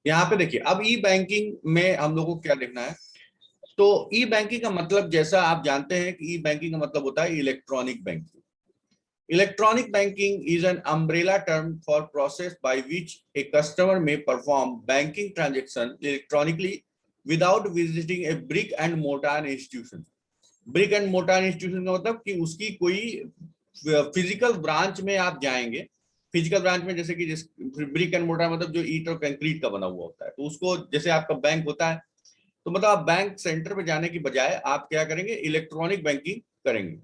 यहाँ पे देखिए, अब ई बैंकिंग में हम लोगों को क्या देखना है। तो ई बैंकिंग का मतलब, जैसा आप जानते हैं कि ई बैंकिंग का मतलब होता है electronic banking. Electronic banking is an umbrella term for process by which a customer may perform banking transaction electronically without visiting a brick and mortar institution. Brick and mortar institution का मतलब कि उसकी कोई physical branch में आप जाएंगे। Physical branch में जैसे कि ब्रिक एंड मोर्टार मतलब जो ईंट और कंक्रीट का बना हुआ होता है, तो उसको जैसे आपका बैंक होता है, तो मतलब आप बैंक सेंटर पे जाने की बजाय आप क्या करेंगे, इलेक्ट्रॉनिक बैंकिंग करेंगे।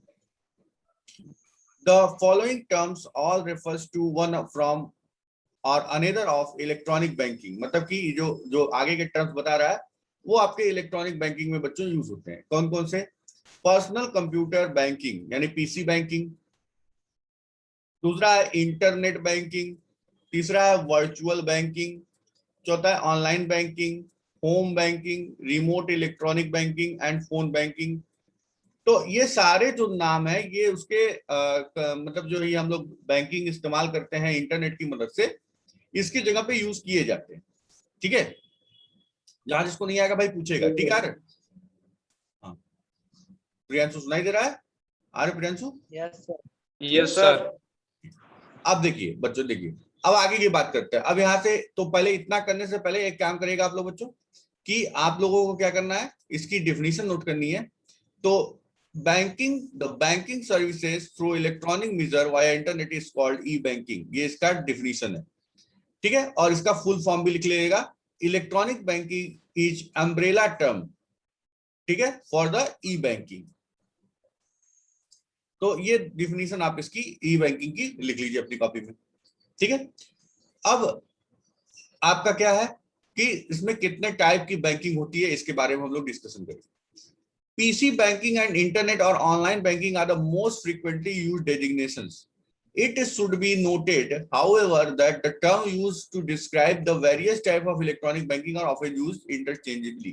The following terms all refers to one from or another of electronic banking. मतलब कि जो जो आगे के टर्म्स बता रहा है वो आपके इलेक्ट्रॉनिक बैंकिंग में बच्चों यूज होते हैं। कौन कौन से? पर्सनल कंप्यूटर बैंकिंग यानी पीसी बैंकिंग, दूसरा है इंटरनेट बैंकिंग, तीसरा है वर्चुअल बैंकिंग, चौथा है online banking, home banking, remote electronic banking and phone banking. तो ये सारे जो नाम है ये उसके मतलब जो ये हम लोग बैंकिंग इस्तेमाल करते हैं इंटरनेट की मदद से, इसकी जगह पे यूज किए जाते हैं। ठीक है, जहां जिसको नहीं आएगा भाई पूछेगा। ठीक है, हाँ प्रियांशु सुनाई दे रहा है? अरे प्रियांशु। Yes sir. अब देखिए बच्चों, देखिए अब आगे की बात करते हैं। अब यहाँ से तो पहले इतना करने से पहले एक काम करेगा आप लोग बच्चों, कि आप लोगों को क्या करना है, इसकी डिफिनीशन नोट करनी है। तो banking, the banking services through electronic measure via internet is called e banking. ये इसका डिफिनीशन है। ठीक है, और इसका फुल फॉर्म भी लिख लीजिएगा। Electronic banking is umbrella term, ठीक है, फॉर द ई बैंकिंग। तो ये डिफिनीशन आप इसकी ई बैंकिंग की लिख लीजिए अपनी कॉपी में। ठीक है, अब आपका क्या है कि इसमें कितने टाइप की बैंकिंग होती है इसके बारे में हम लोग डिस्कशन करेंगे। PC banking and internet or online banking are the most frequently used designations. It should be noted, however, that the term used to describe the various type of electronic banking are often used interchangeably.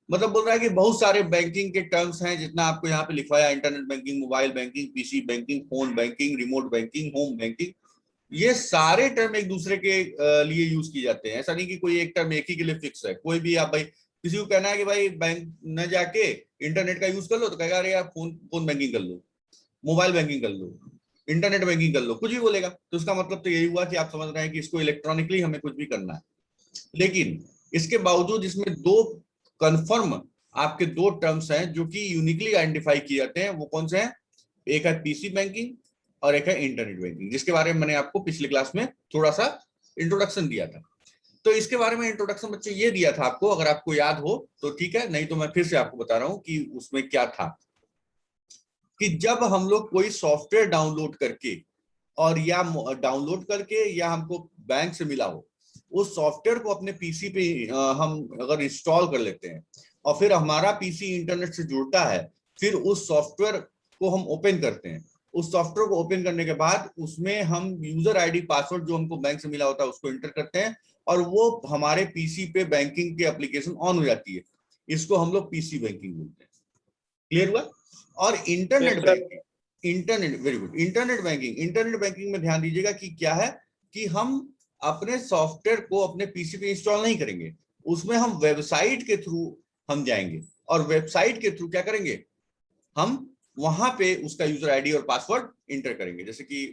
मतलब बोल रहा है कि बहुत सारे banking के terms हैं, जितना आपको यहाँ पे लिखवाया, internet banking, mobile banking, PC banking, phone banking, remote banking, home banking, ये सारे टर्म एक दूसरे के लिए यूज किए जाते हैं। ऐसा नहीं कि कोई एक टर्म एक ही के लिए फिक्स है। कोई भी आप भाई किसी को कहना है कि भाई बैंक न जाके इंटरनेट का यूज कर लो, तो कहेगा अरे यार फोन फोन बैंकिंग कर लो, मोबाइल बैंकिंग कर लो, इंटरनेट बैंकिंग कर लो, कुछ भी बोलेगा। तो उसका मतलब तो यही हुआ कि आप समझ रहे हैं कि इसको इलेक्ट्रॉनिकली हमें कुछ भी करना है। लेकिन इसके बावजूद इसमें दो कंफर्म आपके दो टर्म्स हैं जो कि यूनिकली आइडेंटिफाई किए जाते हैं। वो कौन से हैं? एक है पीसी बैंकिंग और एक है इंटरनेट बैंकिंग, जिसके बारे में मैंने आपको पिछली क्लास में थोड़ा सा इंट्रोडक्शन दिया था। तो इसके बारे में इंट्रोडक्शन बच्चे ये दिया था आपको, अगर आपको याद हो तो ठीक है, नहीं तो मैं फिर से आपको बता रहा हूं कि उसमें क्या था। कि जब हम लोग कोई सॉफ्टवेयर डाउनलोड करके और या डाउनलोड करके या हमको बैंक से मिला हो, उस सॉफ्टवेयर को अपने पीसी पे हम अगर इंस्टॉल कर लेते हैं और फिर हमारा पीसी इंटरनेट से जुड़ता है, फिर उस सॉफ्टवेयर को हम ओपन करते हैं। उस सॉफ्टवेयर को ओपन करने के बाद उसमें हम यूजर आईडी पासवर्ड जो हमको बैंक से मिला होता है उसको एंटर करते हैं, और वो हमारे पीसी पे बैंकिंग की एप्लीकेशन ऑन हो जाती है। इसको हम लोग पीसी बैंकिंग बोलते हैं। क्लियर हुआ? और internet banking, internet, very good, internet banking, internet banking में ध्यान दीजिएगा कि क्या है कि हम अपने सॉफ्टवेयर को अपने पीसी पे इंस्टॉल नहीं करेंगे, उसमें हम वेबसाइट के थ्रू हम जाएंगे, और वेबसाइट के थ्रू क्या करेंगे, हम वहां पे उसका यूजर आईडी और पासवर्ड इंटर करेंगे। जैसे कि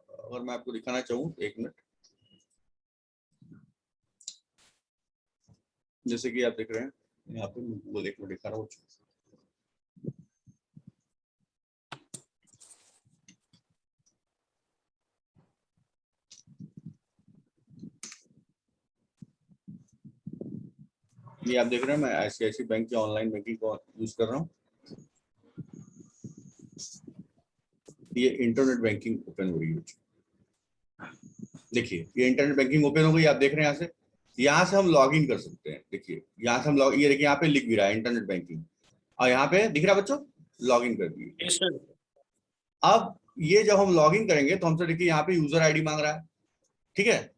अगर मैं आपको दिखाना चाहूँ, एक मिनट, जैसे कि आप देख रहे हैं यहाँ पे, वो एक मिनट दिखा रहा हूँ। ये आप देख रहे हैं मैं आईसीआईसी बैंक की ऑनलाइन बैंकिंग को यूज कर रहा हूँ। ये इंटरनेट बैंकिंग ओपन हो रही है। देखिए ये इंटरनेट बैंकिंग ओपन हो गई, आप देख रहे हैं यहाँ से हम लॉग इन कर सकते हैं। देखिए यहाँ से हम लॉग, ये देखिए यहाँ पे लिख भी रहा है इंटरनेट बैंकिंग, और यहाँ पे दिख रहा है बच्चों लॉग इन कर दिए। अब ये जब हम लॉग इन करेंगे तो हमसे देखिए यहाँ पे यूजर आईडी मांग रहा है। ठीक है,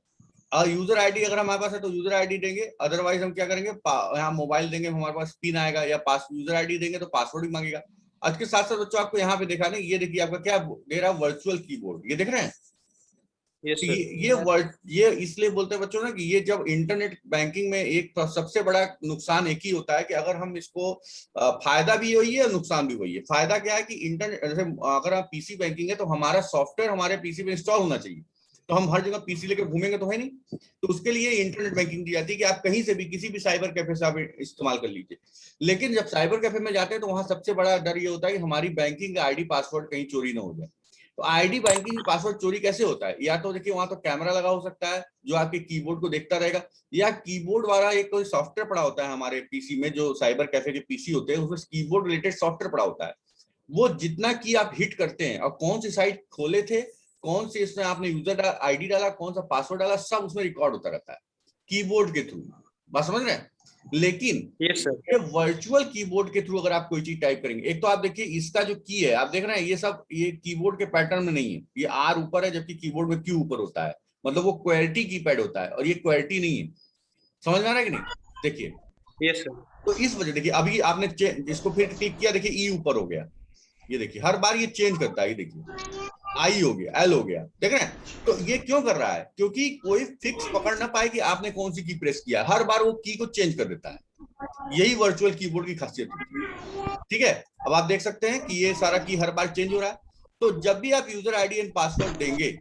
और यूजर आईडी अगर हमारे पास है तो यूजर आईडी देंगे, अदरवाइज हम क्या करेंगे, यहाँ मोबाइल देंगे, हमारे पास पिन आएगा, या पास यूजर आईडी देंगे तो पासवर्ड भी मांगेगा। आज के साथ साथ बच्चों आपको यहाँ पे देखा ना, ये देखिए आपका क्या दे रहा है, वर्चुअल कीबोर्ड, ये देख रहे हैं। यस तो सर। ये इसलिए बोलते हैं बच्चों ना कि ये जब इंटरनेट बैंकिंग में एक तो सबसे बड़ा नुकसान एक ही होता है कि अगर हम इसको फायदा भी वही है और नुकसान भी वही है। फायदा क्या है कि इंटरनेट, जैसे अगर आप पीसी बैंकिंग है तो हमारा सॉफ्टवेयर हमारे पीसी पे इंस्टॉल होना चाहिए, तो हम हर जगह पीसी लेकर घूमेंगे तो है नहीं। तो उसके लिए इंटरनेट बैंकिंग दी जाती है कि आप कहीं से भी किसी भी साइबर कैफे से आप इस्तेमाल कर लीजिए। लेकिन जब साइबर कैफे में जाते हैं तो वहां सबसे बड़ा डर ये होता है कि हमारी बैंकिंग का आईडी पासवर्ड कहीं चोरी ना हो जाए। तो आईडी बैंकिंग पासवर्ड चोरी कैसे होता है, या तो देखिए वहां तो कैमरा लगा हो सकता है जो आपके कीबोर्ड को देखता रहेगा, या कीबोर्ड वाला एक कोई सॉफ्टवेयर पड़ा होता है हमारे पीसी में, जो साइबर कैफे के पीसी होते हैं उसमें कीबोर्ड रिलेटेड सॉफ्टवेयर पड़ा होता है। वो जितना की आप हिट करते हैं और कौन सी साइट खोले थे, कौन सी इसमें आपने यूजर आईडी डाला, कौन सा पासवर्ड डाला, सब उसमें रिकॉर्ड होता रहता है कीबोर्ड के थ्रू। बात समझ रहे हैं। लेकिन यस सर। ये वर्चुअल कीबोर्ड के थ्रू अगर आप कोई चीज टाइप करेंगे, एक तो आप देखिए इसका जो की है आप देख रहे हैं, ये सब ये कीबोर्ड के पैटर्न में नहीं है, ये आर ऊपर है जबकि कीबोर्ड में क्यू ऊपर होता है, मतलब वो क्वेरिटी कीपैड होता है और ये क्वेरिटी नहीं है। समझ में आ रहा है कि नहीं। देखिए यस सर। तो इस वजह, देखिए अभी आपने इसको फिर क्लिक किया, देखिए ई ऊपर हो गया, ये देखिए हर बार ये चेंज करता है, ये देखिए आई हो गया, एल हो गया, देख रहे हैं। तो ये क्यों कर रहा है, क्योंकि कोई फिक्स पकड़ ना पाए कि आपने कौन सी की प्रेस किया, हर बार वो की को चेंज कर देता है। यही वर्चुअल कीबोर्ड की खासियत है। ठीक है, अब आप देख सकते हैं कि ये सारा की हर बार चेंज हो रहा है। तो जब भी आप यूजर आईडी एंड पासवर्ड देंगे,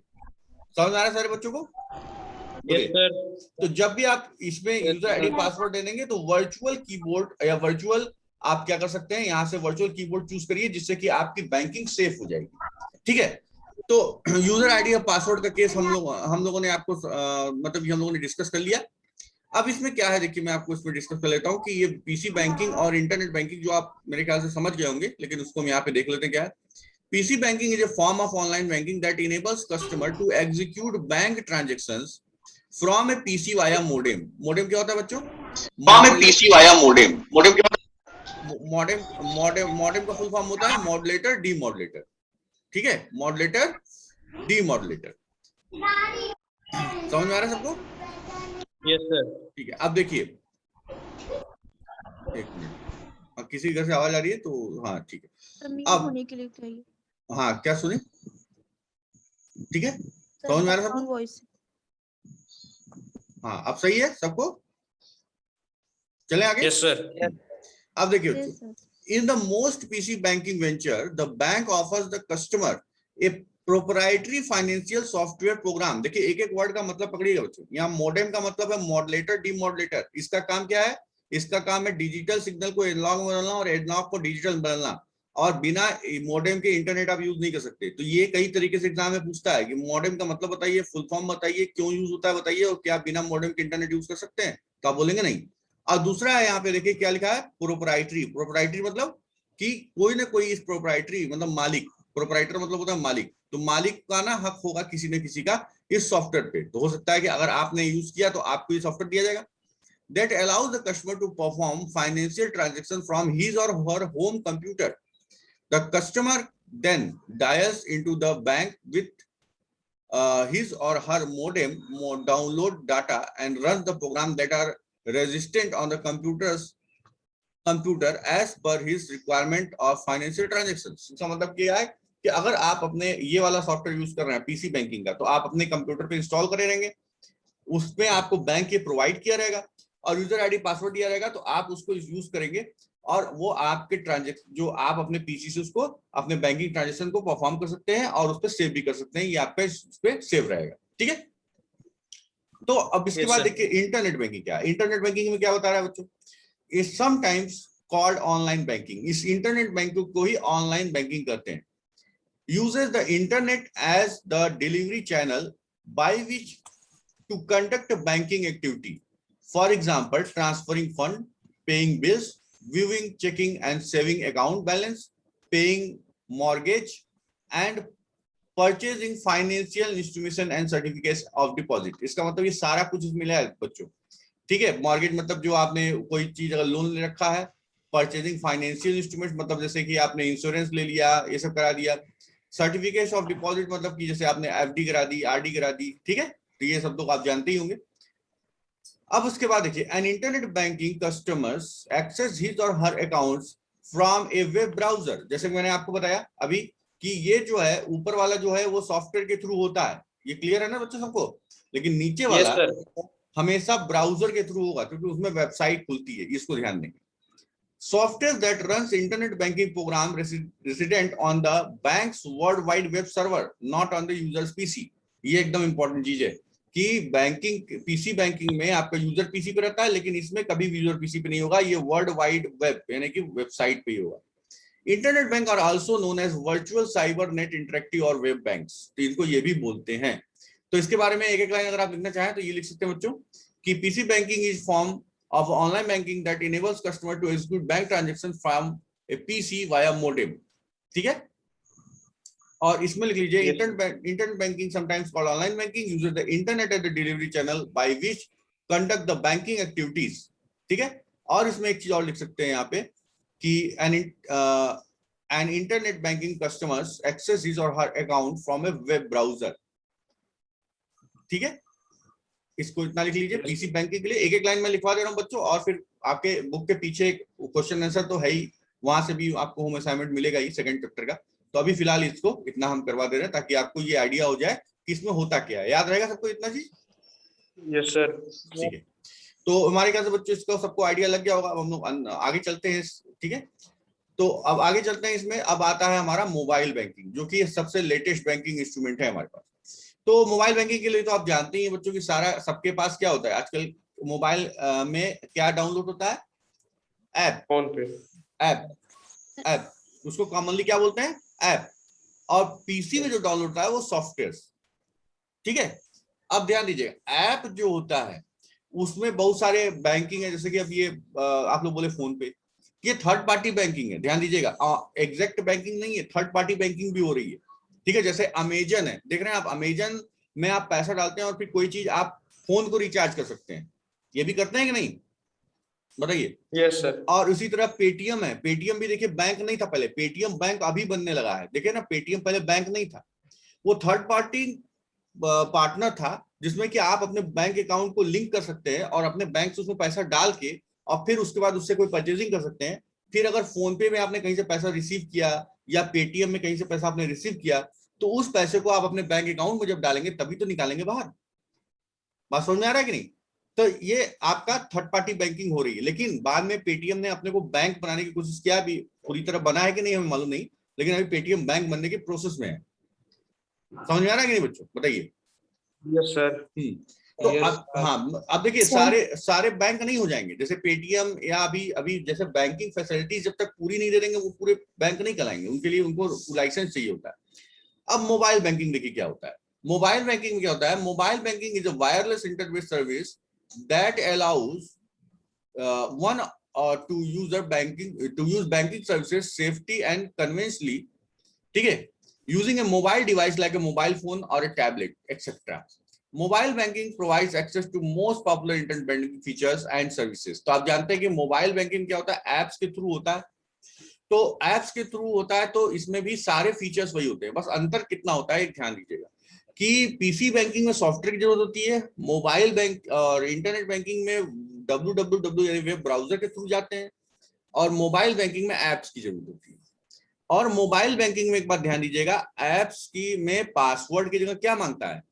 समझ आ रहा है सारे बच्चों को। Yes sir. तो जब भी आप इसमें यूजर आईडी पासवर्ड दे देंगे तो वर्चुअल कीबोर्ड या वर्चुअल, आप क्या कर सकते हैं, यहां से वर्चुअल कीबोर्ड चूज करिए जिससे कि आपकी बैंकिंग सेफ हो जाएगी। ठीक है, तो यूजर आईडी और पासवर्ड का केस हम लोगों ने आपको मतलब हम लोगों ने डिस्कस कर लिया। अब इसमें क्या है, देखिए मैं आपको इसमें डिस्कस कर लेता हूं कि ये पीसी बैंकिंग और इंटरनेट बैंकिंग जो आप मेरे ख्याल से समझ गए होंगे, लेकिन उसको हम यहाँ पे देख लेते हैं क्या है। PC banking is a form of online banking that enables customer to execute bank transactions from a PC via modem. Modem क्या होता है बच्चों, from a PC via modem. Modem क्या होता है, मॉडेम का फुल फॉर्म होता है मॉडुलेटर डीमॉडुलेटर। ठीक है, मॉडुलेटर डीमॉडुलेटर। समझ में आ रहा है सबको। Yes sir. ठीक है, अब देखिए एक मिनट, किसी घर से आवाज आ रही है तो हाँ ठीक है। अब होने के लिए चाहिए। हाँ क्या सुने, ठीक है समझ में आ रहा है सबको। वॉइस। हाँ अब सही है सबको, चले आगे। Yes sir. अब देखिए, in the most PC banking venture, the bank offers the customer a proprietary financial software program। देखिए एक एक वर्ड का मतलब पकड़िएगा बच्चों। यहाँ मॉडेम का मतलब है मॉडुलेटर डीमॉडुलेटर। इसका काम क्या है, इसका काम है डिजिटल सिग्नल को एनालॉग में बदलना और एनालॉग को डिजिटल बदलना, और बिना मॉडेम के इंटरनेट आप यूज नहीं कर सकते। तो ये कई तरीके से एग्जाम में पूछता है कि मॉडेम का मतलब बताइए, फुल फॉर्म बताइए, क्यों यूज होता है बताइए, और क्या बिना मॉडेम के इंटरनेट यूज कर सकते हैं, तो आप बोलेंगे नहीं। और दूसरा है यहाँ पे देखिए क्या लिखा है, प्रोप्राइटरी। प्रोप्राइटरी मतलब कि कोई ना कोई इस प्रोप्राइटरी मतलब मालिक, प्रोप्राइटर मतलब होता है मालिक, तो मालिक का ना हक होगा किसी न किसी का इस सॉफ्टवेयर पे। तो हो सकता है कि अगर आपने यूज किया तो आपको ये सॉफ्टवेयर दिया जाएगा। That allows the customer to perform financial transaction from his or her home computer. The customer then dials into the bank with his or her modem, download data and runs the program that are resistant on the computer as per his requirement of financial transactions। इसका मतलब क्या है कि अगर आप अपने ये वाला सॉफ्टवेयर यूज कर रहे हैं पीसी बैंकिंग का, तो आप अपने कंप्यूटर पे इंस्टॉल करे रहेंगे, उसमें आपको बैंक ये प्रोवाइड किया रहेगा और यूजर आईडी पासवर्ड दिया रहेगा, तो आप उसको यूज करेंगे और वो आपके ट्रांजेक्शन जो आप अपने पीसी से उसको अपने बैंकिंग ट्रांजेक्शन को परफॉर्म कर सकते हैं और उस पर सेव भी कर सकते हैं, ये आपका उस पर सेव रहेगा। ठीक है, तो अब इसके बाद देखिए इंटरनेट बैंकिंग क्या है। इंटरनेट बैंकिंग में क्या बता रहा है बच्चों, is sometimes called online banking. इस इंटरनेट बैंकिंग को ही ऑनलाइन बैंकिंग कहते हैं। Uses the internet as the delivery channel by which to conduct a banking activity, for example transferring fund, paying bills, viewing, checking and saving account balance, paying mortgage and purchasing financial instruments and certificates of deposit। इसका मतलब ये सारा कुछ इसमें मिला है बच्चों। ठीक है, मॉर्गेज मतलब जो आपने कोई चीज अगर लोन ले रखा है, परचेजिंग फाइनेंशियल इंस्ट्रूमेंट मतलब जैसे कि आपने इंश्योरेंस ले लिया, ये सब करा दिया, सर्टिफिकेट ऑफ डिपॉजिट मतलब कि जैसे आपने एफडी करा दी, आरडी करा दी। ठीक है, तो ये सब तो आप जानते ही होंगे। अब उसके बाद देखिए, an internet banking customers access his or her accounts from a web browser. जैसे मैंने आपको बताया अभी कि ये जो है ऊपर वाला जो है वो सॉफ्टवेयर के थ्रू होता है, ये क्लियर है ना बच्चों सबको, लेकिन नीचे Yes, वाला sir. हमेशा ब्राउजर के थ्रू होगा क्योंकि उसमें वेबसाइट खुलती है, इसको ध्यान देंगे। Software that runs internet banking program resident on the bank's world wide web server not on the user's PC. ये एकदम इंपॉर्टेंट चीज है कि बैंकिंग पीसी बैंकिंग में आपका यूजर पीसी पे रहता है, लेकिन इसमें कभी भी यूजर पीसी पे नहीं होगा, ये वर्ल्ड वाइड वेब यानी कि वेबसाइट पे ही होगा। Internet bank are also known as virtual cyber net interactive or web banks, तो इनको ये भी बोलते हैं। तो इसके बारे में एक एक लाइन अगर आप लिखना चाहें तो ये लिख सकते हैं बच्चों कि PC banking is form of online banking that enables customer to execute bank transaction from a PC via modem. ठीक है, और इसमें लिख लीजिए Yes, internet banking sometimes called online banking uses the internet as the delivery channel by which conduct the banking activities. ठीक है, और इसमें एक चीज और लिख सकते हैं यहाँ पे कि an internet banking customers access his or her account from a web browser। ठीक है, इसको इतना लिख लीजिए पीसी बैंकिंग के लिए। एक एक लाइन में लिखवा दे रहा हूं बच्चों, और फिर आपके बुक के पीछे क्वेश्चन आंसर तो है ही, वहां से भी आपको होम असाइनमेंट मिलेगा ही सेकंड चैप्टर का। तो अभी फिलहाल इसको इतना हम करवा दे रहे हैं ताकि आपको ये आइडिया हो जाए कि इसमें होता क्या है। याद रहेगा सबको इतना चीज? yes, sir. ठीक है, तो हमारे ख्याल से बच्चों इसको सबको आइडिया लग गया होगा। अब हम लोग आगे चलते हैं। ठीक है, तो अब आगे चलते हैं। इसमें अब आता है हमारा मोबाइल बैंकिंग, जो कि सबसे लेटेस्ट बैंकिंग इंस्ट्रूमेंट है हमारे पास। तो मोबाइल बैंकिंग के लिए तो आप जानते ही हैं बच्चों की सारा सबके पास क्या होता है आजकल मोबाइल में क्या डाउनलोड होता है? App. Phone pay. App app उसको कॉमनली क्या बोलते हैं? ऐप। और पीसी में जो डाउनलोड होता है वो सॉफ्टवेयर। ठीक है, अब ध्यान दीजिएगा, ऐप जो होता है उसमें बहुत सारे बैंकिंग है, जैसे कि अब ये आप लोग बोले फोन पे, ये थर्ड पार्टी बैंकिंग है। ध्यान दीजिएगा, एग्जैक्ट बैंकिंग नहीं है, थर्ड पार्टी बैंकिंग भी हो रही है। ठीक है, जैसे अमेजन है, देख रहे हैं आप, अमेजन में आप पैसा डालते हैं और फिर कोई चीज आप फोन को रिचार्ज कर सकते हैं, ये भी करते हैं कि नहीं बताइए? Yes, sir. और उसी तरह पेटीएम है, पेटीएम भी देखिए बैंक नहीं था पहले, पेटीएम बैंक अभी बनने लगा है। देखिए ना, पेटीएम पहले बैंक नहीं था, वो थर्ड पार्टी पार्टनर था जिसमें कि आप अपने बैंक अकाउंट को लिंक कर सकते हैं और अपने बैंक से उसमें पैसा डाल के और फिर उसके बाद उससे कोई परचेजिंग कर सकते हैं। फिर अगर फोन पे में आपने कहीं से पैसा रिसीव किया या पेटीएम में कहीं से पैसा आपने रिसीव किया तो उस पैसे को आप अपने बैंक अकाउंट में जब डालेंगे तभी तो निकालेंगे बाहर। बात समझ में आ रहा है कि नहीं? तो ये आपका थर्ड पार्टी बैंकिंग हो रही है, लेकिन बाद में पेटीएम ने अपने को बैंक बनाने की कोशिश किया, अभी पूरी तरह बना है कि नहीं हमें मालूम नहीं, लेकिन अभी पेटीएम बैंक बनने के प्रोसेस में है। समझ में आ रहा है कि नहीं बच्चों, बताइए? Yes, sir. तो Yes, अब हाँ, अब देखिए सारे बैंक नहीं हो जाएंगे, जैसे पेटीएम या अभी अभी जैसे बैंकिंग फैसिलिटीज जब तक पूरी नहीं दे देंगे वो पूरे बैंक नहीं चलाएंगे, उनके लिए उनको लाइसेंस चाहिए होता है। अब मोबाइल बैंकिंग देखिए क्या होता है। मोबाइल बैंकिंग में क्या होता है? Mobile banking is a wireless internet service that allows one two use banking services safety and conveniently. ठीक है, using a mobile device like a mobile phone or a tablet, etc. Mobile banking provides access to most popular internet banking features and services. तो आप जानते हैं कि mobile banking क्या होता है? एप्स के थ्रू होता है। तो एप्स के थ्रू होता है तो इसमें भी सारे फीचर्स वही होते हैं, बस अंतर कितना होता है ध्यान दीजिएगा कि पीसी बैंकिंग में सॉफ्टवेयर की जरूरत होती है, मोबाइल बैंक और इंटरनेट बैंकिंग में www यानी वेब ब्राउजर के थ्रू जाते हैं, और मोबाइल बैंकिंग में एप्स की जरूरत होती है। और मोबाइल बैंकिंग में एक बात ध्यान दीजिएगा, एप्स की में पासवर्ड की जगह क्या मांगता है?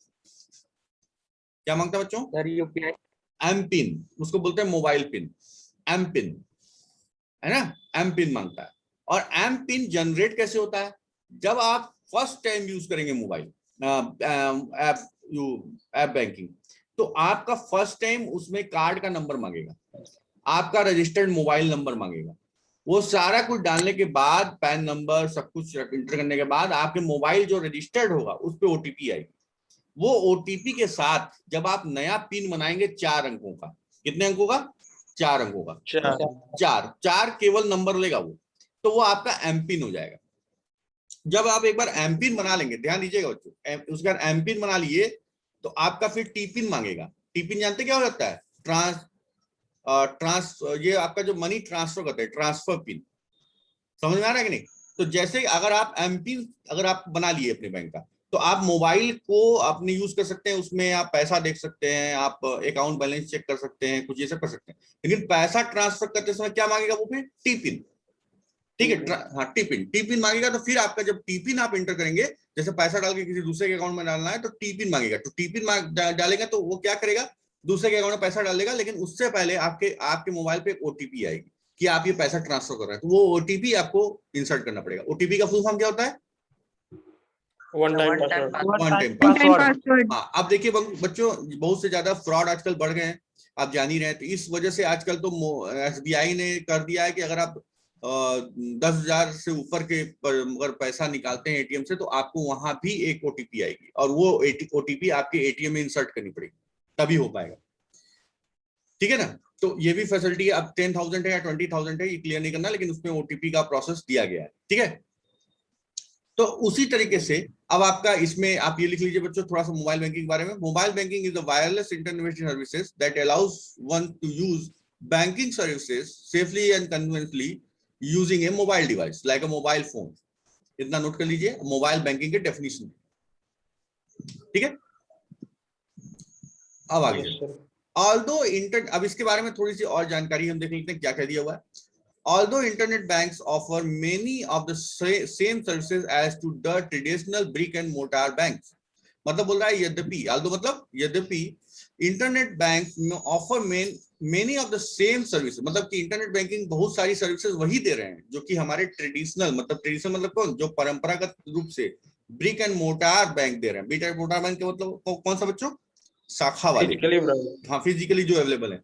क्या मांगता है बच्चों? Sir UPI. एम पिन, उसको बोलते हैं मोबाइल पिन, एम पिन है ना, एम पिन मांगता है। और एम पिन जनरेट कैसे होता है? जब आप फर्स्ट टाइम यूज करेंगे मोबाइल ऐप बैंकिंग, तो आपका फर्स्ट टाइम उसमें कार्ड का नंबर मांगेगा, आपका रजिस्टर्ड मोबाइल नंबर मांगेगा, वो सारा कुछ डालने के बाद पैन नंबर सब कुछ इंटर करने के बाद आपके मोबाइल जो रजिस्टर्ड होगा उस पर ओटीपी आएगी। वो ओटीपी के साथ जब आप नया पिन बनाएंगे 4 अंकों का, कितने अंकों का? 4 अंकों का, चार केवल नंबर लेगा वो, तो वो आपका एम पिन हो जाएगा। जब आप एक बार एम पिन बना लेंगे, ध्यान दीजिएगा बच्चों, उसके बाद एम पिन बना लिए तो आपका फिर टी पिन मांगेगा। टी पिन जानते क्या हो जाता है? ये आपका जो मनी ट्रांसफर करते हैं, ट्रांसफर पिन। समझ में आ रहा है कि नहीं? तो जैसे अगर आप एम पिन अगर आप बना लिए अपने बैंक का, तो आप मोबाइल को अपने यूज कर सकते हैं, उसमें आप पैसा देख सकते हैं, आप अकाउंट बैलेंस चेक कर सकते हैं, कुछ ये सब कर सकते हैं। लेकिन पैसा ट्रांसफर करते समय क्या मांगेगा वो? फिर टी पिन। ठीक है। हाँ, टीपिन मांगेगा। तो फिर आपका जब टीपिन आप एंटर करेंगे, जैसे पैसा डाल के किसी दूसरे के अकाउंट में डालना है तो टीपिन मांगेगा, तो टीपिन डालेगा तो वो क्या करेगा, दूसरे के अकाउंट में पैसा डालेगा, लेकिन उससे पहले आपके आपके मोबाइल पे ओटीपी आएगी कि आप ये पैसा ट्रांसफर कर रहे हैं, तो वो ओटीपी आपको इंसर्ट करना पड़ेगा। ओटीपी का फुल फॉर्म क्या होता है? One time password. One time password. हाँ, अब देखिए बच्चों, बहुत से ज्यादा फ्रॉड आजकल बढ़ गए हैं, आप जान ही रहे हैं। तो इस वजह से आजकल तो एसबीआई ने कर दिया है कि अगर आप 10,000 से ऊपर के अगर पैसा निकालते हैं एटीएम से, तो आपको वहां भी एक ओटीपी आएगी, और वो ओटीपी आपके एटीएम में इंसर्ट करनी पड़ेगी, तभी हो पाएगा। ठीक है ना? तो ये भी फैसिलिटी अब 10,000 है या 20,000 है, ये क्लियर नहीं करना, लेकिन उसमें ओटीपी का प्रोसेस दिया गया है। ठीक है, तो उसी तरीके से अब आपका इसमें आप ये लिख लीजिए बच्चों थोड़ा सा मोबाइल बैंकिंग के बारे में। Mobile banking is the wireless internet services that allows one two use banking services safely and conveniently using A mobile device like a mobile phone. इतना नोट कर लीजिए मोबाइल बैंकिंग के डेफिनेशन। ठीक है, अब आगे ऑल्दो इंटर, अब इसके बारे में थोड़ी सी और जानकारी हम देख लेते हैं क्या कह दिया हुआ है। Although internet banks offer many of the same services as to the traditional brick and mortar banks, मतलब बोल रहा है यद्यपि, although मतलब यद्यपि इंटरनेट बैंक में offer many of the same services, मतलब कि इंटरनेट बैंकिंग बहुत सारी सर्विसेज वही दे रहे हैं जो कि हमारे ट्रेडिशनल मतलब कौन, जो परंपरागत रूप से ब्रिक एंड मोटार बैंक दे रहे हैं। ब्रिक एंड मोटार बैंक के मतलब कौन सा बच्चों? शाखा वाले, हाँ, फिजिकली जो अवेलेबल है।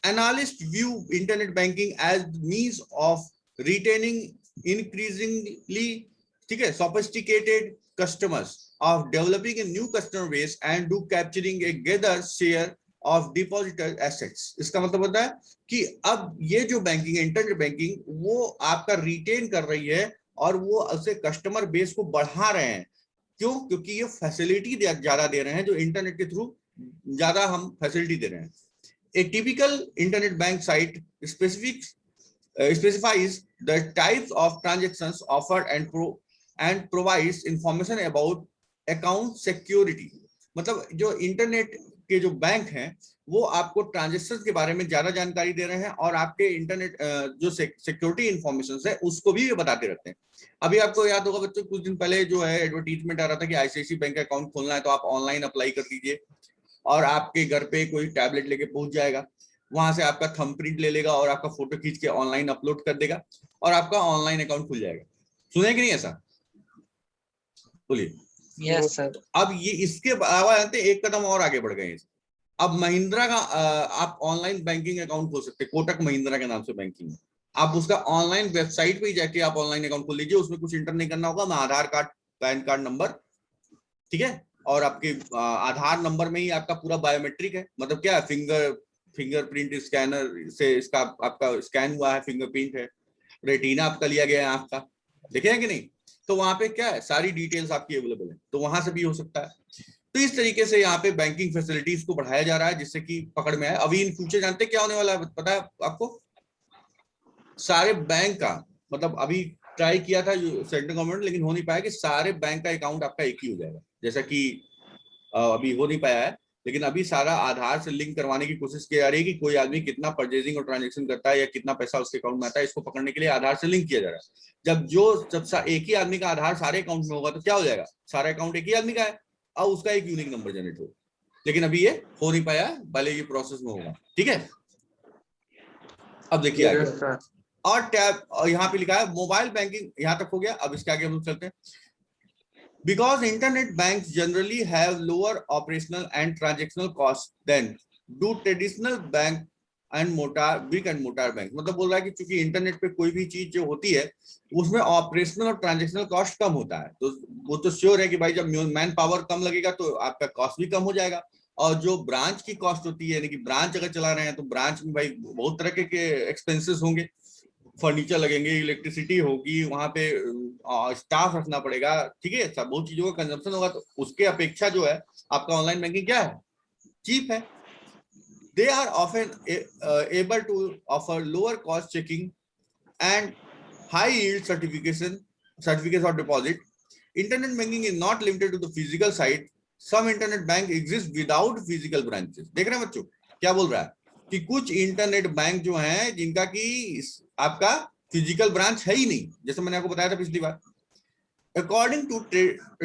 Analysts view internet banking as means of retaining increasingly, ठीक है, sophisticated customers, of developing a new customer base and do capturing a greater share of depositor assets। इसका मतलब होता है कि अब ये जो बैंकिंग है, इंटरनेट बैंकिंग, वो आपका रिटेन कर रही है और वो उसे कस्टमर बेस को बढ़ा रहे हैं। क्यों? क्योंकि ये फैसिलिटी ज्यादा दे रहे हैं, जो इंटरनेट के थ्रू ज्यादा हम फैसिलिटी दे रहे हैं। A typical internet bank site specifies the types of transactions offered and provides information about account security। मतलब जो इंटरनेट के जो बैंक हैं वो आपको ट्रांजेक्शन के बारे में ज्यादा जानकारी दे रहे हैं, और आपके इंटरनेट जो सिक्योरिटी इंफॉर्मेशन है उसको भी बताते रहते हैं। अभी आपको याद होगा बच्चों, कुछ दिन पहले जो है एडवर्टीजमेंट आ रहा था कि आईसीआईसीआई बैंक का अकाउंट खोलना है तो आप ऑनलाइन अप्लाई कर दीजिए, और आपके घर पे कोई टैबलेट लेके पहुंच जाएगा, वहां से आपका थंब प्रिंट ले लेगा और आपका फोटो खींच के ऑनलाइन अपलोड कर देगा और आपका ऑनलाइन अकाउंट खुल जाएगा। सुने कि नहीं ऐसा? बोलिए। Yes sir. अब ये इसके अलावा एक कदम और आगे बढ़ गए। अब महिंद्रा का आप ऑनलाइन बैंकिंग अकाउंट खोल सकते हैं, कोटक महिंद्रा के नाम से बैंकिंग। आप उसका ऑनलाइन वेबसाइट पे जाके आप ऑनलाइन अकाउंट खोल लीजिए। उसमें कुछ इंटर नहीं करना होगा, आधार कार्ड, पैन कार्ड नंबर, ठीक है, और आपके आधार नंबर में ही आपका पूरा बायोमेट्रिक है। मतलब क्या है, फिंगरप्रिंट स्कैनर से इसका आपका स्कैन हुआ है, फिंगरप्रिंट है, रेटिना आपका लिया गया है आंख का, देखे हैं कि नहीं? तो वहां पे क्या है, सारी डिटेल्स आपकी अवेलेबल है, तो वहां से भी हो सकता है। तो इस तरीके से यहाँ पे बैंकिंग फैसिलिटीज को बढ़ाया जा रहा है जिससे कि पकड़ में आए। अभी इन फ्यूचर जानते क्या होने वाला है, पता है आपको? सारे बैंक का, मतलब अभी ट्राई किया था सेंट्रल गवर्नमेंट, लेकिन हो नहीं पाया कि सारे बैंक का अकाउंट आपका एक ही हो जाएगा, जैसा कि अभी हो नहीं पाया है। लेकिन अभी सारा आधार से लिंक करवाने की कोशिश की जा रही है कि कोई आदमी कितना परचेजिंग और ट्रांजेक्शन करता है या कितना पैसा उसके अकाउंट में आता है, इसको पकड़ने के लिए आधार से लिंक किया जा रहा है। जब एक ही आदमी का आधार सारे अकाउंट में होगा तो क्या हो जाएगा, सारा अकाउंट एक ही आदमी का है और उसका एक यूनिक नंबर जनरेट हो। लेकिन अभी ये हो नहीं पाया, पहले ये प्रोसेस में होगा। ठीक है, अब देखिए आगे और टैब यहाँ पे लिखा है मोबाइल बैंकिंग, यहां तक हो गया। अब इसके आगे हम चलते हैं। Because internet banks generally have lower operational and transactional costs than do traditional bank and brick and mortar bank। मतलब बोल रहा है कि चूंकि इंटरनेट पे कोई भी चीज जो होती है उसमें ऑपरेशनल और ट्रांजेक्शनल कॉस्ट कम होता है, तो वो तो श्योर है कि भाई जब मैन पावर कम लगेगा तो आपका कॉस्ट भी कम हो जाएगा। और जो ब्रांच की कॉस्ट होती है, यानी कि ब्रांच अगर चला रहे हैं तो ब्रांच में भाई बहुत तरह के एक्सपेंसेस होंगे, फर्नीचर लगेंगे, इलेक्ट्रिसिटी होगी, वहां पे स्टाफ रखना पड़ेगा, ठीक है, सब बहुत चीजों का कंजम्पशन होगा। तो उसके अपेक्षा जो है आपका ऑनलाइन बैंकिंग क्या है, चीप है। They are often able to offer lower cost checking and high yield certificates of deposit. Internet banking is not limited to the physical site, some internet bank exist without physical branches. देख रहे हैं बच्चों क्या बोल रहा है कि कुछ इंटरनेट बैंक जो हैं जिनका कि आपका फिजिकल ब्रांच है ही नहीं, जैसे मैंने आपको बताया था पिछली बार। According to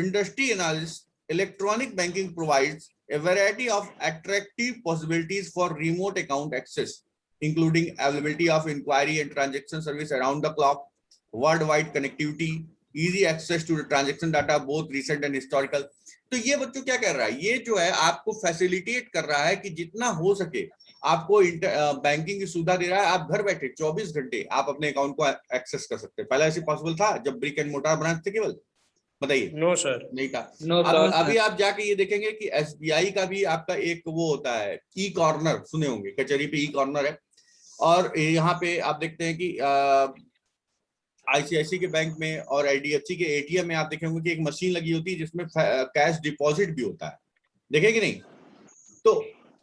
industry analyst, electronic banking provides a variety of attractive possibilities for remote account access, including availability of inquiry and transaction service around the clock, worldwide connectivity, easy access to the transaction data, both recent and historical. तो ये बच्चों क्या कर रहा है, ये जो है आपको फैसिलिटेट कर रहा है कि जितना हो सके आपको बैंकिंग की सुविधा दे रहा है। आप घर बैठे 24 घंटे आप अपने अकाउंट को एक्सेस कर सकते हैं। पहले ऐसे पॉसिबल था जब ब्रिक एंड मोटार ब्रांच थे केवल? बताइए। नो सर, नहीं था। नो अब सर। अभी आप जाके ये देखेंगे कि एसबीआई का भी आपका एक वो होता है ई कॉर्नर, सुने होंगे, कचहरी पे ई कॉर्नर है। और यहाँ पे आप देखते हैं कि आईसीआईसी के बैंक में और आईडीएफसी के एटीएम में आप देखेंगे कि एक मशीन लगी होती है जिसमें कैश डिपॉजिट भी होता है। देखे कि नहीं? तो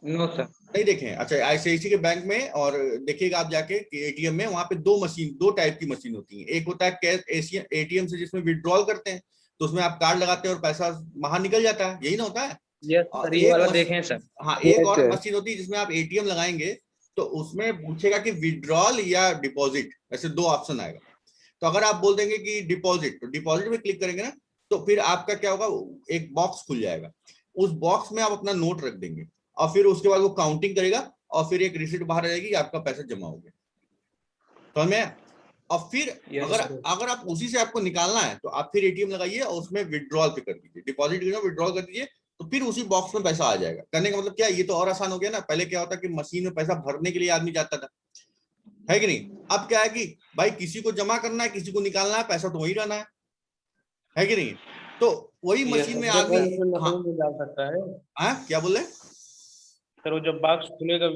नो सर, नहीं देखे? अच्छा, आईसीआईसी के बैंक में और देखिएगा आप जाके एटीएम में, वहां पे दो टाइप की मशीन होती है। एक होता है कैश एटीएम से जिसमें विड्रॉल करते हैं, तो उसमें आप कार्ड लगाते हैं और पैसा बाहर निकल जाता है, यही ना होता है? यस सर, ये वाला देखें सर। हाँ, एक और मशीन होती है जिसमें आप एटीएम लगाएंगे तो उसमें पूछेगा कि विड्रॉल या डिपॉजिट, ऐसे दो ऑप्शन आएगा। तो अगर आप बोल देंगे कि डिपॉजिट, तो डिपॉजिट में क्लिक करेंगे ना, तो फिर आपका क्या होगा, एक बॉक्स खुल जाएगा। उस बॉक्स में आप अपना नोट रख देंगे और फिर उसके बाद वो काउंटिंग करेगा और फिर एक रिसीट बाहर आ जाएगी, आपका पैसा जमा हो गया। तो हमें और फिर अगर आप उसी से आपको निकालना है तो आप फिर एटीएम लगाइए और उसमें विड्रॉल पे कर दीजिए, डिपॉजिट विड्रॉल कर दीजिए, तो फिर उसी बॉक्स में पैसा आ जाएगा। करने का मतलब क्या, ये तो और आसान हो गया ना। पहले क्या होता कि मशीन में पैसा भरने के लिए आदमी जाता था, है कि नहीं? अब क्या है कि भाई किसी को जमा करना है, किसी को निकालना है, पैसा तो वही रहना है कि नहीं? तो वही मशीन में आदमी डाल सकता है। हाँ, क्या बोले सर, वो जब बॉक्स खुलेगा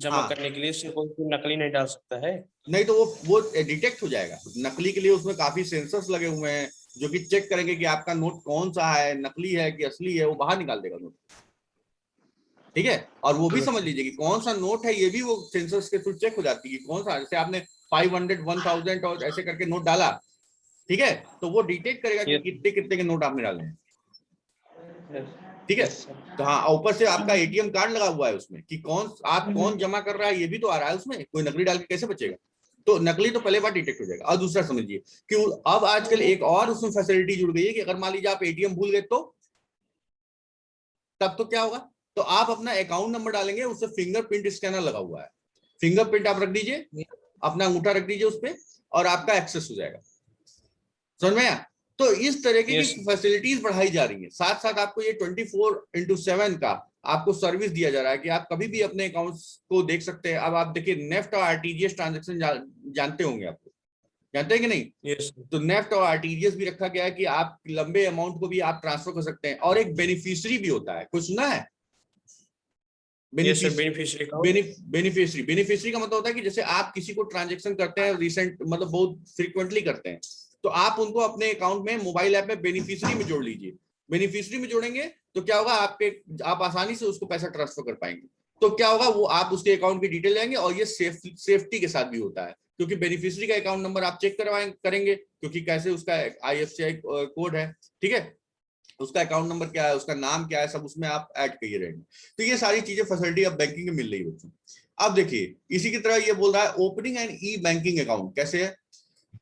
जमा हाँ, करने के लिए, इससे कोई नकली नहीं डाल सकता है। नहीं तो वो डिटेक्ट हो जाएगा। नकली के लिए उसमें काफी सेंसर्स लगे हुए हैं जो कि चेक करेंगे कि आपका नोट कौन सा है, नकली है कि असली है, वो बाहर निकाल देगा नोट। ठीक है? और वो भी समझ लीजिए कि कौन सा नोट है, ये भी वो सेंसर्स के थ्रू चेक हो जाती है कि कौन सा, जैसे आपने 500, 1000 और ऐसे करके नोट डाला, ठीक है, तो वो डिटेक्ट करेगा कि कितने कितने के नोट आपने डाले हैं। ठीक है? तो हाँ, ऊपर से आपका एटीएम कार्ड लगा हुआ है उसमें कि कौन जमा कर रहा है, ये भी तो आ रहा है उसमें। कोई नकली डाल के कैसे बचेगा? तो नकली तो पहले बार डिटेक्ट हो जाएगा। और दूसरा समझिए कि अब आजकल एक और उसमें फैसिलिटी जुड़ गई है कि अगर मान लीजिए आप एटीएम भूल गए तो तब तो क्या होगा, तो आप अपना अकाउंट नंबर डालेंगे, उससे फिंगरप्रिंट स्कैनर लगा हुआ है, फिंगरप्रिंट आप रख दीजिए, अपना अंगूठा रख दीजिए उस पर और आपका एक्सेस हो जाएगा। समझ में आया? तो इस तरह की फैसिलिटीज बढ़ाई जा रही है। साथ साथ आपको ये 24/7 का आपको सर्विस दिया जा रहा है कि आप कभी भी अपने अकाउंट्स को देख सकते हैं। अब आप देखिए नेफ्ट और आरटीजीएस ट्रांजैक्शन जानते होंगे, आपको जानते हैं कि नहीं? तो नेफ्ट और आरटीजीएस भी रखा गया है कि आप लंबे अमाउंट को भी आप ट्रांसफर कर सकते हैं। और एक बेनिफिशियरी भी होता है, कुछ सुना है? बेनिफिशियरी का मतलब होता है कि जैसे आप किसी को ट्रांजैक्शन करते हैं, रिसेंट मतलब बहुत फ्रीक्वेंटली करते हैं, तो आप उनको अपने अकाउंट में मोबाइल ऐप में बेनिफिशियरी में जोड़ लीजिए। बेनिफिशियरी में जोड़ेंगे तो क्या होगा, आप आसानी से उसको पैसा ट्रांसफर कर पाएंगे। तो क्या होगा, वो आप उसके अकाउंट की डिटेल लेंगे और ये सेफ्टी के साथ भी होता है, क्योंकि बेनिफिशियरी का अकाउंट नंबर आप चेक करेंगे, क्योंकि कैसे उसका आईएफएससी कोड है, ठीक है, उसका अकाउंट नंबर क्या है, उसका नाम क्या है, सब उसमें आप ऐड करिए रहेंगे। तो ये सारी चीजें फैसिलिटी अब बैंकिंग में मिल रही है बच्चों। अब देखिए इसी की तरह ये बोल रहा है opening and e banking account कैसे है।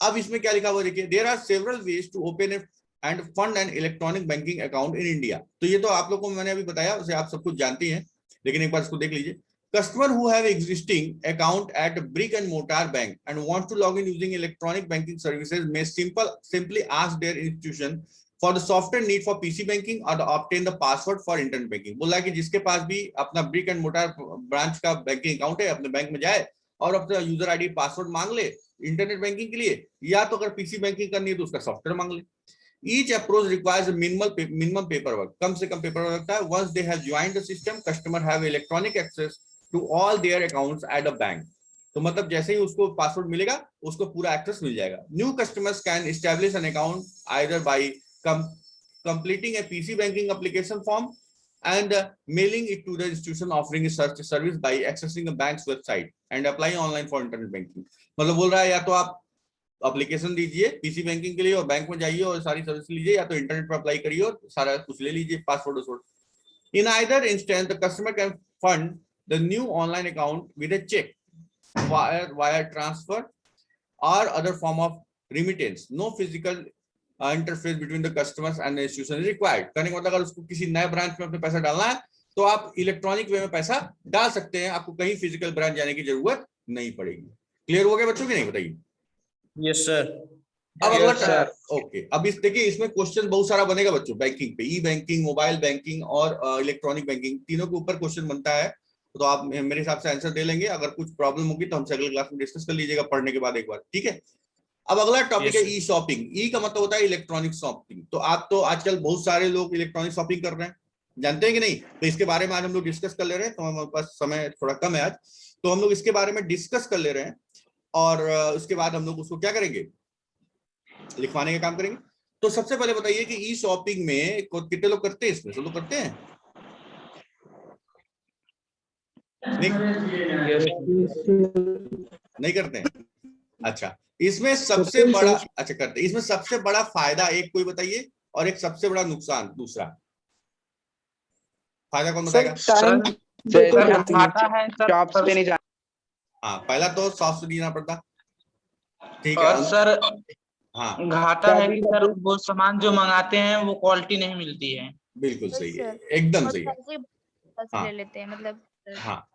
अब इसमें क्या लिखा हुआ देखिए, there are several ways to open and fund and electronic banking account in India. तो ये तो आप लोगों को मैंने अभी बताया, उसे आप सब कुछ जानती हैं, लेकिन एक बार इसको देख लीजिए। Customer who have existing account at brick and mortar bank and want to log in using electronic banking services may simply ask their institution for the software need for PC banking or to obtain the password for internet banking। बोला कि जिसके पास भी अपना brick and mortar branch का banking account है, अपने bank में जाए और अपना यूजर आईडी पासवर्ड मांग ले इंटरनेट बैंकिंग के लिए, या तो अगर पीसी बैंकिंग करनी है तो उसका सॉफ्टवेयर मांग ले। Each approach requires a minimum paperwork, कम से कम पेपर वर्क लगता है। Once they have joined the system, customer have electronic access to all their accounts at a bank। तो मतलब जैसे ही उसको पासवर्ड मिलेगा उसको पूरा एक्सेस मिल जाएगा। New customers can establish an account either by completing a PC banking application form and mailing it to the institution offering such service by accessing a bank's website and applying online for internet banking। मतलब बोल रहा है या तो आप application दीजिए PC banking के लिए और बैंक में जाइए और सारी सर्विस लीजिए, या तो इंटरनेट पर अप्लाई करिए और सारा कुछ ले लीजिए, पासवर्ड वासवर्ड। In either instance the customer can fund the new online account with a cheque, wire transfer or other form of remittance. No physical interface between the customers and the institution is required. कहने का मतलब अगर उसको किसी नए branch में अपने पैसा डालना है तो आप इलेक्ट्रॉनिक वे में पैसा डाल सकते हैं, आपको कहीं फिजिकल ब्रांच जाने की जरूरत नहीं पड़ेगी। क्लियर हो गया बच्चों की नहीं? बताइए। Yes sir. अब अगला ओके, अब इस देखिए इसमें क्वेश्चन बहुत सारा बनेगा बच्चों बैंकिंग पे, ई बैंकिंग, मोबाइल बैंकिंग और इलेक्ट्रॉनिक बैंकिंग, तीनों के ऊपर क्वेश्चन बनता है। तो आप मेरे हिसाब से आंसर दे लेंगे, अगर कुछ प्रॉब्लम होगी तो हमसे अगले क्लास में डिस्कस कर लीजिएगा पढ़ने के बाद एक बार, ठीक है। अब अगला टॉपिक है ई शॉपिंग। ई का मतलब होता है इलेक्ट्रॉनिक शॉपिंग। तो आप तो आजकल बहुत सारे लोग इलेक्ट्रॉनिक शॉपिंग कर रहे हैं, जानते हैं कि नहीं? तो इसके बारे में आज हम लोग डिस्कस कर ले रहे हैं। तो हमारे पास समय थोड़ा कम है आज, तो हम लोग इसके बारे में डिस्कस कर ले रहे हैं और उसके बाद हम लोग उसको क्या करेंगे, लिखवाने का काम करेंगे। तो सबसे पहले बताइए कि ई शॉपिंग में कितने लोग करते हैं? इसमें सब लोग करते हैं? नहीं करते हैं? अच्छा, इसमें सबसे बड़ा, अच्छा करते हैं, इसमें सबसे बड़ा फायदा एक कोई बताइए और एक सबसे बड़ा नुकसान दूसरा। फायदा कौन बताएगा? हाँ, पहला तो शॉप से नहीं पड़ता, ठीक है। और सर हाँ, घाटा है कि सर वो सामान जो मंगाते हैं वो क्वालिटी नहीं मिलती है। बिल्कुल सही है, एकदम सही है। हाँ, ले लेते हैं मतलब। हाँ,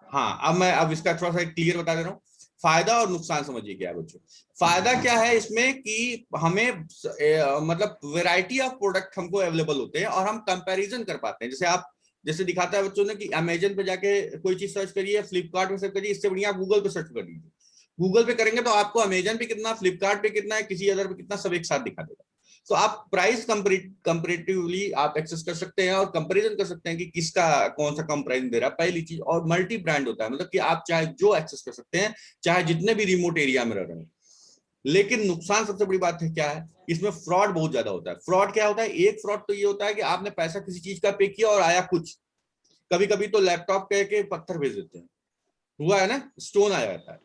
अब इसका थोड़ा सा क्लियर बता दे रहा हूँ। फायदा और नुकसान समझिए क्या है बच्चों। फायदा क्या है इसमें कि हमें मतलब वैरायटी ऑफ प्रोडक्ट हमको अवेलेबल होते हैं और हम कंपैरिजन कर पाते हैं। जैसे दिखाता है बच्चों ने कि अमेजन पे जाके कोई चीज सर्च करिए, फ्लिपकार्ट पे सर्च करिए, इससे बढ़िया आप गूगल पे सर्च कर लीजिए। गूगल पे करेंगे तो आपको अमेजन पे कितना, फ्लिपकार्ट पे कितना है, किसी अदर पे कितना, सब एक साथ दिखा देगा। तो आप प्राइस कंपैरेटिवली आप एक्सेस कर सकते हैं और कंपैरिजन कर सकते हैं कि किसका कौन सा कम प्राइस दे रहा है, पहली चीज। और मल्टी ब्रांड होता है, मतलब कि आप चाहे जो एक्सेस कर सकते हैं, चाहे जितने भी रिमोट एरिया में रह रहे हैं। लेकिन नुकसान सबसे बड़ी बात है क्या है, इसमें फ्रॉड बहुत ज्यादा होता है। फ्रॉड क्या होता है? एक फ्रॉड तो ये होता है कि आपने पैसा किसी चीज का पे किया और आया कुछ, कभी कभी तो लैपटॉप कह के पत्थर भेज देते हैं, हुआ है ना, स्टोन आया रहता है,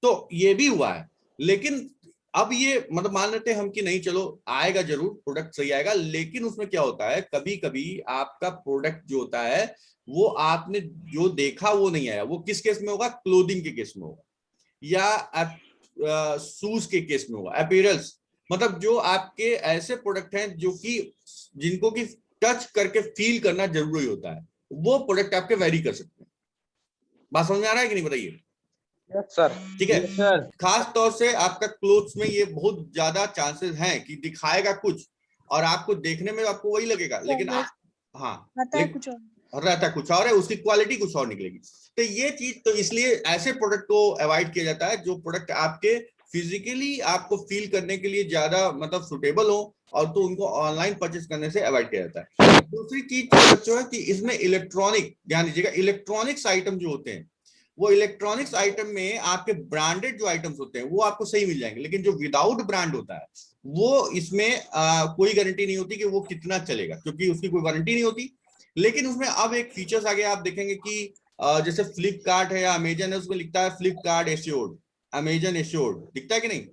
तो ये भी हुआ है। लेकिन अब ये मतलब मान लेते हैं हम कि नहीं चलो आएगा जरूर, प्रोडक्ट सही आएगा, लेकिन उसमें क्या होता है, कभी कभी आपका प्रोडक्ट जो होता है वो आपने जो देखा वो नहीं आया। वो किस केस में होगा? क्लोथिंग के केस में होगा, या शूज के केस में होगा, अपीयरेंस, मतलब जो आपके ऐसे प्रोडक्ट हैं जो कि जिनको की टच करके फील करना जरूरी होता है, वो प्रोडक्ट आपके वेरी कर सकते हैं। बात समझ में आ रहा है कि नहीं? बताइए। सर ठीक है, खास तौर से आपका क्लोथ्स में ये बहुत ज्यादा चांसेस हैं कि दिखाएगा कुछ और आपको देखने में आपको वही लगेगा, लेकिन रहता कुछ और है, उसकी क्वालिटी कुछ और निकलेगी। तो ये चीज, तो इसलिए ऐसे प्रोडक्ट को अवॉइड किया जाता है जो प्रोडक्ट आपके फिजिकली आपको फील करने के लिए ज्यादा मतलब सुटेबल हो, और तो उनको ऑनलाइन परचेस करने से अवॉइड किया जाता है। दूसरी चीज बच्चों है कि इसमें इलेक्ट्रॉनिक, ध्यान दीजिएगा, इलेक्ट्रॉनिक्स आइटम जो होते हैं, वो इलेक्ट्रॉनिक्स आइटम में आपके ब्रांडेड जो आइटम्स होते हैं वो आपको सही मिल जाएंगे, लेकिन जो विदाउट ब्रांड होता है वो इसमें कोई गारंटी नहीं होती कि वो कितना चलेगा, क्योंकि उसकी कोई वारंटी नहीं होती। लेकिन उसमें अब एक फीचर्स आ गया, आप देखेंगे कि जैसे फ्लिपकार्ट है या अमेजन है, उसमें लिखता है फ्लिपकार्ट एश्योर्ड, अमेजन एश्योर्ड, दिखता है कि नहीं?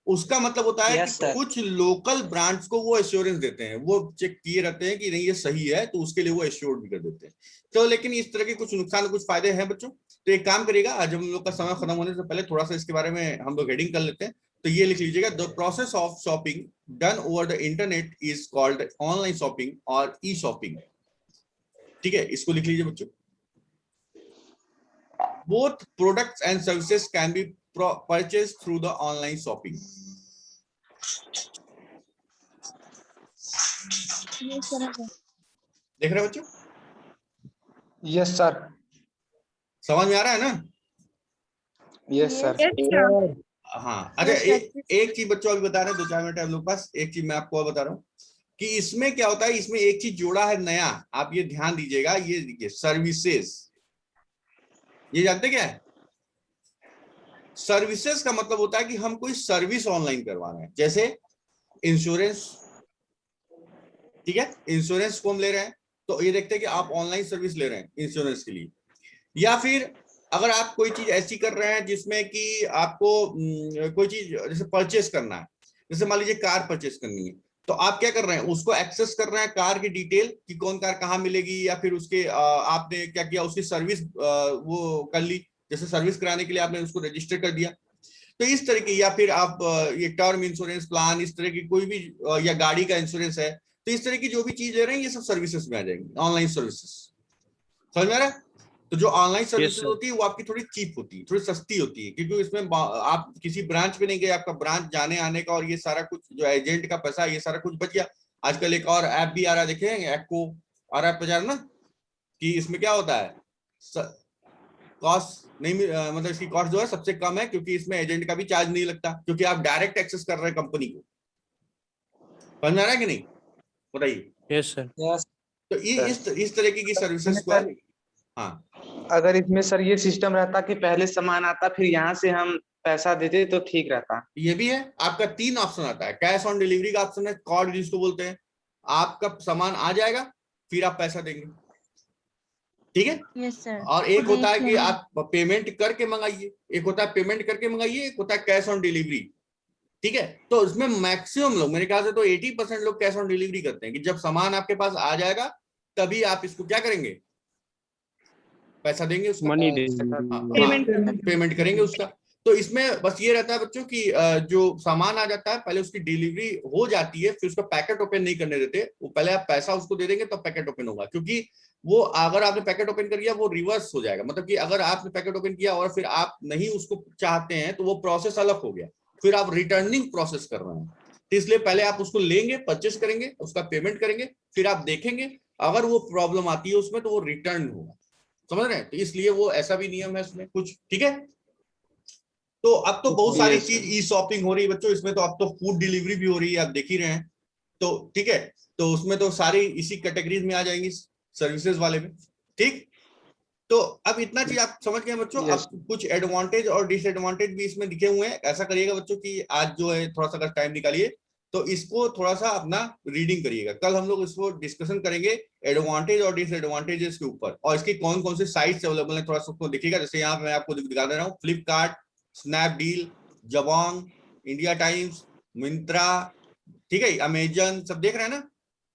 उसका मतलब होता है कि कुछ लोकल ब्रांड्स को वो एश्योरेंस देते हैं, वो चेक किए रहते हैं कि नहीं ये सही है, तो उसके लिए वो एश्योर्ड भी कर देते हैं। तो लेकिन इस तरह के कुछ नुकसान कुछ फायदे हैं बच्चों। तो एक काम करिएगा, आज हम लोग का समय खत्म होने से पहले थोड़ा सा इसके बारे में हम लोग हेडिंग कर लेते हैं। तो ये लिख लीजिएगा, the process of shopping done over the internet is called online shopping और ई शॉपिंग। ठीक है, इसको लिख लीजिए बच्चों। Both products and services can be purchased through the online shopping. देख रहे बच्चों? Yes sir. समझ में आ रहा है ना? Yes sir. हाँ, अच्छा एक चीज बच्चों अभी बता रहे हैं, 2-4 मिनट है हम लोग पास। एक चीज मैं आपको और बता रहा हूँ कि इसमें क्या होता है, इसमें एक चीज जोड़ा है नया, आप ये ध्यान दीजिएगा, ये देखिए सर्विसेज। ये जानते क्या है? सर्विसेज का मतलब होता है कि हम कोई सर्विस ऑनलाइन करवा रहे हैं, जैसे इंश्योरेंस। ठीक है, इंश्योरेंस को हम ले रहे हैं तो ये देखते हैं कि आप ऑनलाइन सर्विस ले रहे हैं इंश्योरेंस के लिए। या फिर अगर आप कोई चीज ऐसी कर रहे हैं जिसमें कि आपको कोई चीज जैसे परचेस करना है, जैसे मान लीजिए कार परचेस करनी है, तो आप क्या कर रहे हैं, उसको एक्सेस कर रहे हैं, कार की डिटेल कि कौन कार कहाँ मिलेगी, या फिर उसके आपने क्या किया, उसकी सर्विस वो कर ली, जैसे सर्विस कराने के लिए आपने उसको रजिस्टर कर दिया। तो इस तरह की, या फिर आप ये टर्म इंश्योरेंस प्लान, इस तरह की कोई भी, या गाड़ी का इंश्योरेंस है, तो इस तरह की जो भी चीज ले रहे हैं ये सब सर्विसेज में आ जाएंगी, ऑनलाइन सर्विसेज। समझ में आ रहा है? तो जो ऑनलाइन सर्विसेज sir. होती है वो आपकी थोड़ी चीप होती है, थोड़ी सस्ती होती है, क्योंकि इसमें आप किसी ब्रांच पे नहीं गए, आपका ब्रांच जाने आने का और ये सारा कुछ जो एजेंट का पैसा, ये सारा कुछ बच गया। आजकल एक और ऐप भी आ रहा है, देखेंगे एक्को आ रहा है प्रचार ना, कि इसमें क्या होता है, कॉस्ट नहीं मतलब इसकी कॉस्ट जो है सबसे कम है, क्योंकि इसमें एजेंट का भी चार्ज नहीं लगता, क्योंकि आप डायरेक्ट एक्सेस कर रहे हैं कंपनी को। समझ में आ रहा है कि नहीं, बताइए। Yes, sir. यस तो ये इस तरह की सर्विसेज को, हाँ अगर इसमें सर ये सिस्टम रहता कि पहले सामान आता फिर यहाँ से हम पैसा देते तो ठीक रहता। ये भी है। आपका 3 ऑप्शन आता है, कैश ऑन डिलीवरी का ऑप्शन है, कॉर्ड जिसको बोलते हैं, आपका सामान आ जाएगा फिर आप पैसा देंगे, ठीक है। Yes sir. और एक होता है कि आप पेमेंट करके मंगाइए, एक होता है पेमेंट करके मंगाइए, एक होता है कैश ऑन डिलीवरी, ठीक है। तो इसमें मैक्सिमम लोग, मेरे ख्याल से तो 80% लोग कैश ऑन डिलीवरी करते हैं, कि जब सामान आपके पास आ जाएगा तभी आप इसको क्या करेंगे, पैसा देंगे उसका, Money पेमेंट करेंगे उसका। तो इसमें बस ये रहता है बच्चों की जो सामान आ जाता है पहले उसकी डिलीवरी हो जाती है, फिर उसका पैकेट ओपन नहीं करने देते, वो पहले आप पैसा उसको दे देंगे तब पैकेट ओपन होगा, क्योंकि वो अगर आपने पैकेट ओपन कर दिया वो रिवर्स हो जाएगा, मतलब कि अगर आपने पैकेट ओपन किया और फिर आप नहीं उसको चाहते हैं तो वो प्रोसेस अलग हो गया, फिर आप रिटर्निंग प्रोसेस कर रहे हैं। तो इसलिए पहले आप उसको लेंगे, परचेस करेंगे, उसका पेमेंट करेंगे, फिर आप देखेंगे अगर वो प्रॉब्लम आती है उसमें तो वो रिटर्न होगा, समझ रहे हैं। तो इसलिए वो ऐसा भी नियम है इसमें कुछ, ठीक है। तो अब तो बहुत सारी चीज ई शॉपिंग हो रही है बच्चों, इसमें तो अब तो फूड डिलीवरी भी हो रही है, आप देख ही रहे हैं, तो ठीक है। तो उसमें तो सारी इसी कैटेगरीज में आ जाएंगी सर्विसेज वाले में, ठीक। तो अब इतना चीज आप समझ गए बच्चों। अब कुछ एडवांटेज और डिसएडवांटेज भी इसमें लिखे हुए हैं। ऐसा करिएगा बच्चों कि आज जो है थोड़ा सा अगर टाइम निकालिए तो इसको थोड़ा सा अपना रीडिंग करिएगा, कल हम लोग इसको डिस्कशन करेंगे एडवांटेज और डिसएडवांटेजेस के ऊपर, और इसकी कौन कौन से साइट्स अवेलेबल है थोड़ा सा उसको देखिएगा। जैसे यहाँ मैं आपको दिखा दे रहा हूँ, Flipkart, Snapdeal, Jabong, India times, Myntra, ठीक है, अमेजन, सब देख रहे हैं ना,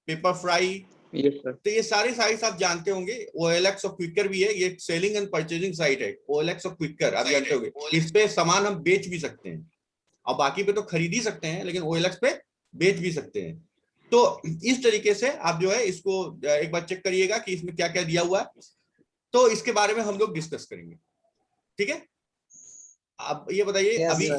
पेपर फ्राई। तो ये सारे साइट्स आप जानते होंगे। OLX और क्विकर भी है, ये सेलिंग एंड परचेजिंग साइट है, OLX और क्विकर आप जानते होंगे। इस पे सामान हम बेच भी सकते हैं, और बाकी पे तो खरीद ही सकते हैं, लेकिन OLX पे बेच भी सकते हैं। तो इस तरीके से आप जो है इसको एक बार चेक करिएगा कि इसमें क्या क्या दिया हुआ है, तो इसके बारे में हम लोग डिस्कस करेंगे, ठीक है। अब ये बताइए अभी